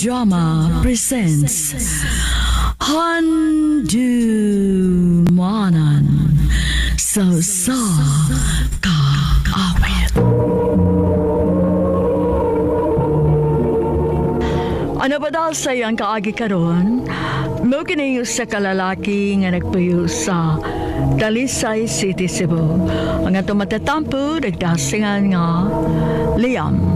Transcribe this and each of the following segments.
Drama presents Handumanan So Kaawit. Ano ba dahil sa iyang kaagi karon? Mo kinayo sa kalalaki nga nagpuyo sa Talisay City, Cebu. Ang atong matatampo, nagdasingan nga Liam.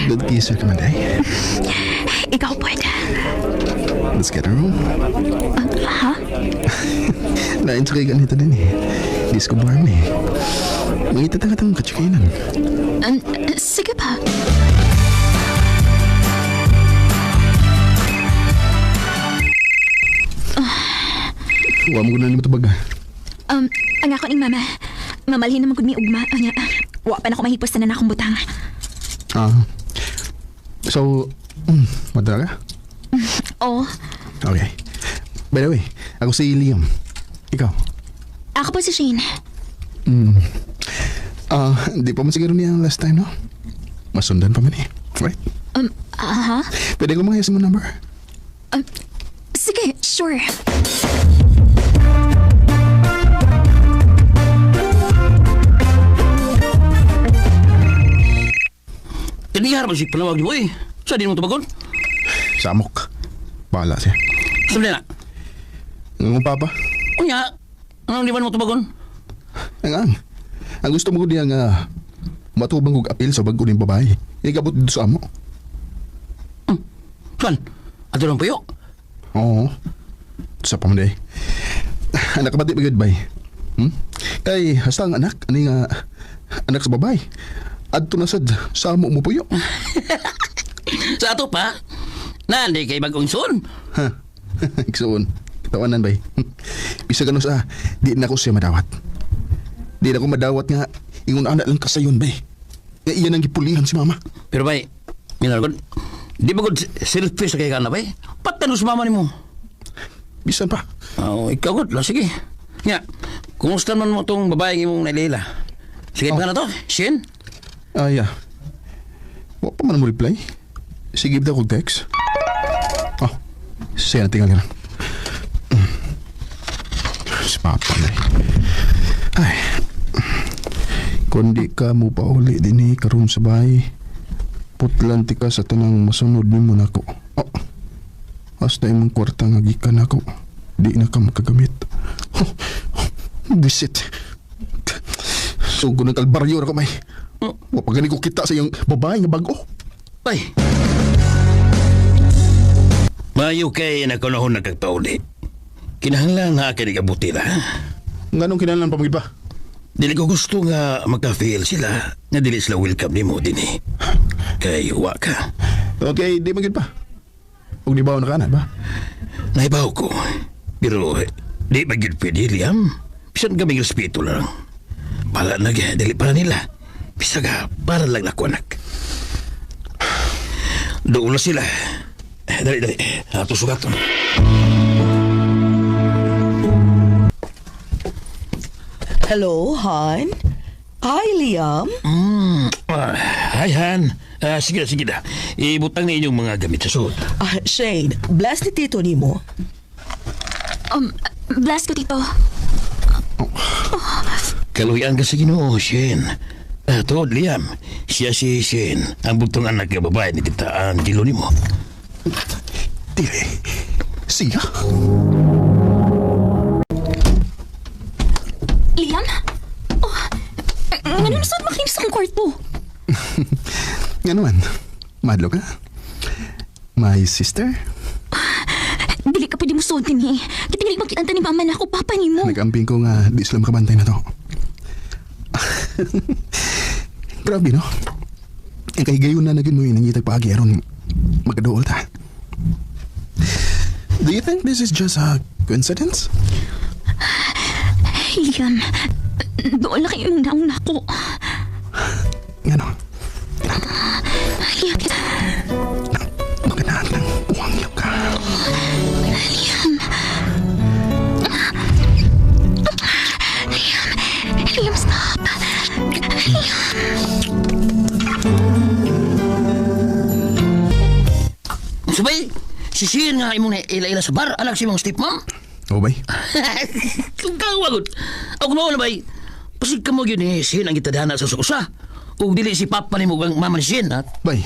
Good kisser ka man, day. Ikaw pwede. Let's get a room. Ha? Nainsa kay ganito din eh. Disco bar na eh. May itatang katsikanan. Sige pa. Huwag mo na naman ito baga. Ang ako ni mama. Mamalhin naman kung may ugma. Wa pa na ako mahipos na akong butang. So, madala ka? Oo. Okay. By the way, ako si Liam. Ikaw? Ako po si Shane. Di pa man siguro niya last time, no? Masundan pa man eh. Right? Pwede ko mga mo number? Sige, sure. Kaniyar mo si panawag niyo eh. Sa di mo tubagon? Samok. Bahala siya. Sabi na. Ang papa? Kunya, anong di ba mo tubagon? Ang gusto mo ko niya nga matubang kong apil sa bago ng babae. Ikabot dito sa amo. Saan? Ato lang puyo? Oo. Sa pamanday. Anak ka ba di ba goodbye? Kay hasta ang anak. Ani nga anak sa babae. Adto na sad sa amo mo puyo. Sa ato pa? Nanday kay bagong son? Ha? Iksoon. Tawanan bay. Bisa ganun sa di na ko siya madawat. Di na ko madawat nga ingon anak lang kasayon bay. Iyan ang gipulihan si mama. Pero bay, minaragod, di ba gud selfish kay ka na bay? Patano sa mama ni mo? Bisan pa. Ikaw gud lang, sige. Nga, kumusta man mo tong babae mong nalila? Sige pa na to, Shin? Yeah. Wa pa man mo reply. Sige daw kong text. Siya na tinggal ka na. Si Papa na ay. Kundi ka mo pa uli din eh karoon sa bahay. Putlanti ka sa tanang masunod ni mo na ko. Hasta imong kwarta nga gikan ako. Di na ka makagamit. Bisit. Sugo ng kalbaryo na ko may. Wapagani ko kita sa iyong babae nga bago. Ay. Mayo kay nakunahon na kagpauli. Kinahanglan nga akin ikabuti na. Nganong kinahanglan pamagid pa? Dili ko gusto nga magka-feel sila nga dili sila welcome ni mo din eh. Kay huwa ka. Okay, di magid pa. Huwag di bawa na kanan ba? Naibaw ko. Pero di magid pwede, Liam. Bisan kaming respeto lang. Pala dili para nila. Bisa ka, para lang ako anak. Doon na sila. Dali. Ato sugaton. Hello, Han? Hi, Liam. Hi, Han. Sige na. Ibutang na inyong mga gamit sa suot. Shane, bless ni Tito ni mo. Bless ko, Tito. Kaluyan ka sa Ginoo, Shane. Tod, Liam. Siya si Shane, ang butong anak ng babae ni Tita Angelo ni mo. Dili. Siya? Liam? Nga saan makinis ang kwarto? Nga naman. Madlo ka? My sister? Dili ka pwede mo sultin eh. Kitingilig magkitanta ni mama na ako, papa ni mo. Nag-amping ko nga di sila makabantay na to. Grabe, no? Ang kahigayon na naging mo yung nangitag paagi aron magadool ta. Do you think this is just a coincidence? Liam, doon lang yung naong nako. Nga no? Liam, Maganahan ng uwang niyo ka. Liam. Si Shane nga imong ila-ila sa bar, anak si mong stepmom. O bay? Kung kawagot. Ako na bay. Pasig ka mo yun eh, Shane ang itadhana sa sukusa. O dili si Papa ni mo ang mama ni Shane, ha? Bay.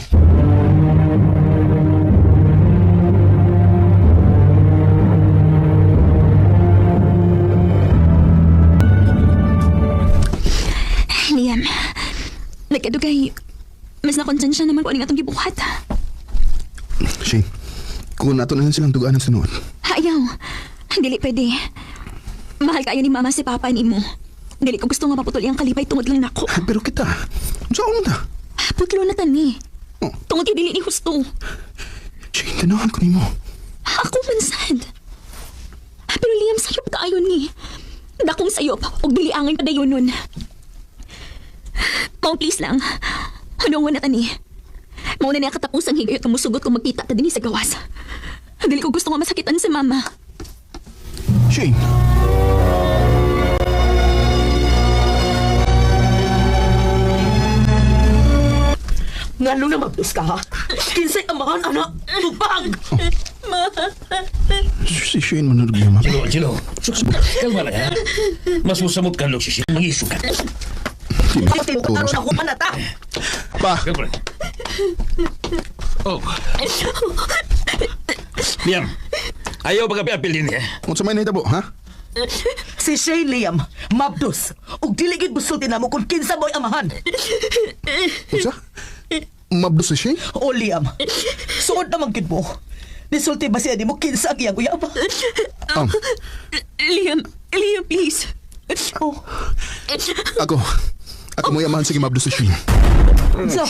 Liam, nagkadugay. Mas nakonsensya naman po ang atong gibuhat. Shane, kung nato na lang silang dugaan sa noon. Ayaw. Dili pwede. Mahal kayo ni Mama si Papa ni mo. Dili ko gusto nga maputol ang kalipay tungod lang nako. Pero kita, saan mo na? Putlo na tani. Oh. Tungod yung dili ni husto. Shane, tanahan ko ni mo. Ako man sad. Pero Liam, sayop tayo ni. Dakong sayop, og dili angin padayon nun. Mau please lang. Anong wala tani? Mau na niya katapusang higayot ng musugot kung magkita ta din sa gawas. Dili ko gusto nga masakitan si Mama. Shane. Ngano na magdus ka, ha? Kinsay amahan, anak. Tupag! Si Shane manurog niya, mama. Chilo. Kalma lang, ha? Mas musamot ka, Lok, si Shane. Mag-isukat. Pati mo karoon ako manata. Pa! Kalma lang. Oh. Liam, ayaw pag-apil din, eh. Kung sa may nahitabo, ha? Si Shane Liam, mabdus. Ug diligid busulti na mo kung kinsa mo'y amahan. Kung sa? Mabdos si Shane? O Liam, suod naman kid mo. Nisulti ba siya di mo kinsa ang iyang uyab? Liam, please. Oh, Ako mo yamahan sige mabdos si Shane. sa...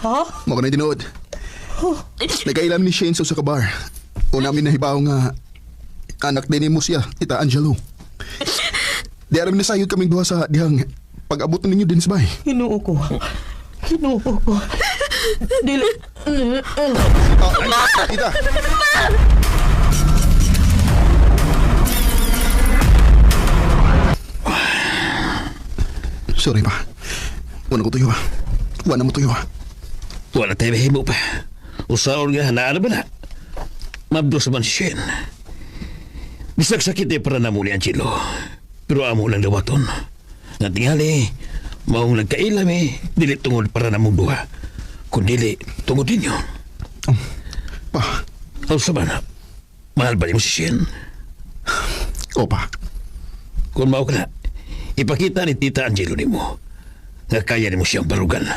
Ha? Mako na tinuod. Nagkailam ni Shane sa kabar. O namin nahibaw nga anak din mo siya, Tita Angelo. Di aram na sayod kaming duha sa dihang pag-abot ninyo din sa bahay. Hinuo ko. Dili... Tita! Sorry pa. Wala ko tuyo, ha? Wala mo tuyo, ha? Wala tayo mahimo pa. Usaon nga, naano ba na? Mabdos man si Shane. Bisag sakit eh para na mo ni Angelo. Pero amo lang dawaton. Nga tingali, maong nagkailam eh. Dili tungod para na mong duha. Kung dili, tungod ninyo. Pa. O sa na, mahal ba niyo si Shane? O, pa. Kung mao ka na, ipakita ni Tita Angelo ni mo nga kaya ni mo siyang barugan.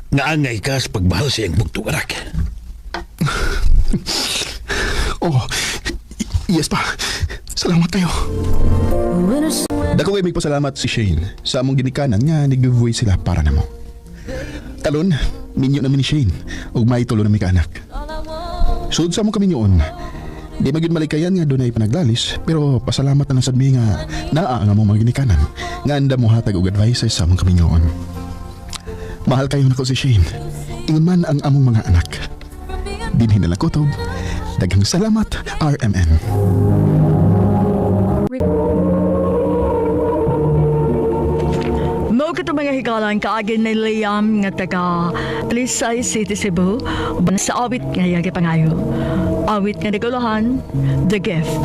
Nga angay ka sa pagmahal sa iyang bugtong anak. Oh, yes pa. Salamat kayo. Dako kay magpasalamat si Shane sa among ginikanan nga nag-giveaway sila para namo. Talon, minyo namin ni Shane ug may tulo na may kaanak. Sud sa among kami noon. Di magyud malikayan nga dunay panaglalis pero pasalamat na lang sad mi nga naa ang among mga ginikanan nga anda mo hatag og advice sa among kami noon. Mahal kayo nako si Shane. Ingon man ang among mga anak. Dinhin na lang kutob. Daghang salamat, RMN. Mo ka mga higalan kaagin ni Liam nga taga Talisay City, Cebu. Sa awit nga yagi pangayo. Awit nga naguluhan, The Gift.